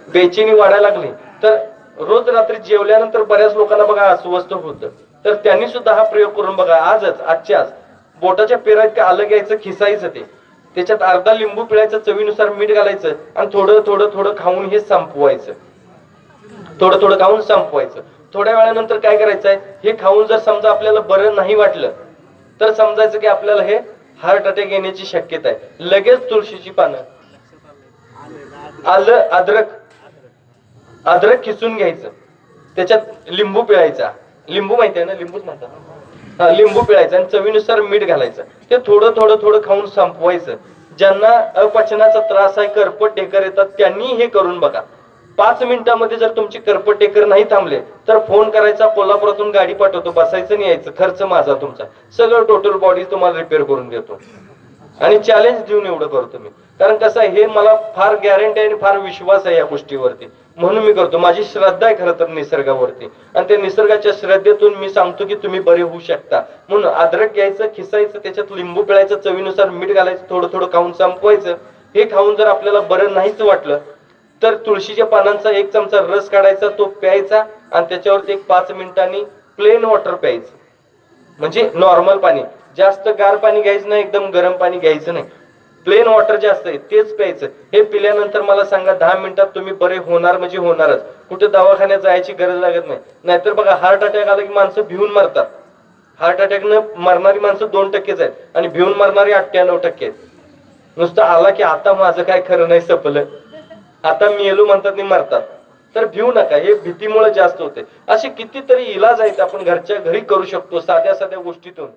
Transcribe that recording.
बेचैनी वाढायला लागली, तर रोज रात्री जेवल्यानंतर बऱ्याच लोकांना बघा अस्वस्थ होतं, तर त्यांनी सुद्धा हा प्रयोग करून बघा. आजच्या आज बोटाच्या पेरात का आलं घ्यायचं, खिसायचं, त्याच्यात अर्धा लिंबू पिळायचं, चवीनुसार मीठ घालायचं आणि थोडं थोडं थोडं खाऊन हे संपवायचं. थोडं थोडं खाऊन संपवायचं. थोड्या वेळानंतर काय करायचंय, हे खाऊन जर समजा आपल्याला बरं नाही वाटलं तर समजायचं की आपल्याला हे हार्ट अटॅक येण्याची शक्यता आहे. लगेच तुळशीची पानं, आलं, अद्रक खिसून घ्यायचं, त्याच्यात लिंबू पिळायचा. लिंबू माहिती आहे ना, लिंबूच म्हणतात, लिंबू पिळायचं आणि चवीनुसार मीठ घालायचं. ते थोडं थोडं थोडं खाऊन संपवायचं. ज्यांना अपचनाचा त्रास आहे, करपट ढेकर येतात, त्यांनी हे करून बघा. 5 मिनिटांमध्ये जर तुमची करपट ढेकर नाही थांबले तर फोन करायचा, कोल्हापुरातून गाडी पाठवतो, बसायचं नाही यायचं, खर्च माझा तुमचा, सगळं टोटल बॉडी तुम्हाला रिपेअर करून देतो. आणि चॅलेंज देऊन एवढं करतो मी, कारण कसं आहे, हे मला फार गॅरंटी आहे आणि फार विश्वास आहे या गोष्टीवरती, म्हणून मी करतो. माझी श्रद्धा आहे खरं तर निसर्गावरती, आणि त्या निसर्गाच्या श्रद्धेतून मी सांगतो की तुम्ही बरे होऊ शकता. म्हणून अद्रक घ्यायचं, खिसायचं, त्याच्यात लिंबू पिळायचं, चवीनुसार मीठ घालायचं, थोडं थोडं खाऊन संपवायचं. हे खाऊन जर आपल्याला बरं नाहीच वाटलं तर तुळशीच्या पानांचा 1 चमचा रस काढायचा, तो प्यायचा आणि त्याच्यावरती 5 मिनिटांनी प्लेन वॉटर प्यायचं, म्हणजे नॉर्मल पाणी. जास्त गार पाणी घ्यायचं नाही, एकदम गरम पाणी घ्यायचं नाही, प्लेन वॉटर जे असतंय तेच प्यायचं. हे पिल्यानंतर मला सांगा 10 मिनिटात तुम्ही बरे होणार म्हणजे होणारच. कुठे दवाखान्यात जायची गरज लागत नाही. नाहीतर बघा, हार्ट अटॅक आला की माणसं भिवून मरतात. हार्ट अटॅकनं मरणारी माणसं 2%च आहेत आणि भिवून मरणारी 98% आहेत. नुसतं आला की आता माझं काय खरं नाही, सपलं, आता मी येलो म्हणतात नाही, मरतात. तर भिवू नका, हे भीतीमुळे जास्त होते. असे कितीतरी इलाज आहेत आपण घरच्या घरी करू शकतो साध्या साध्या गोष्टीतून.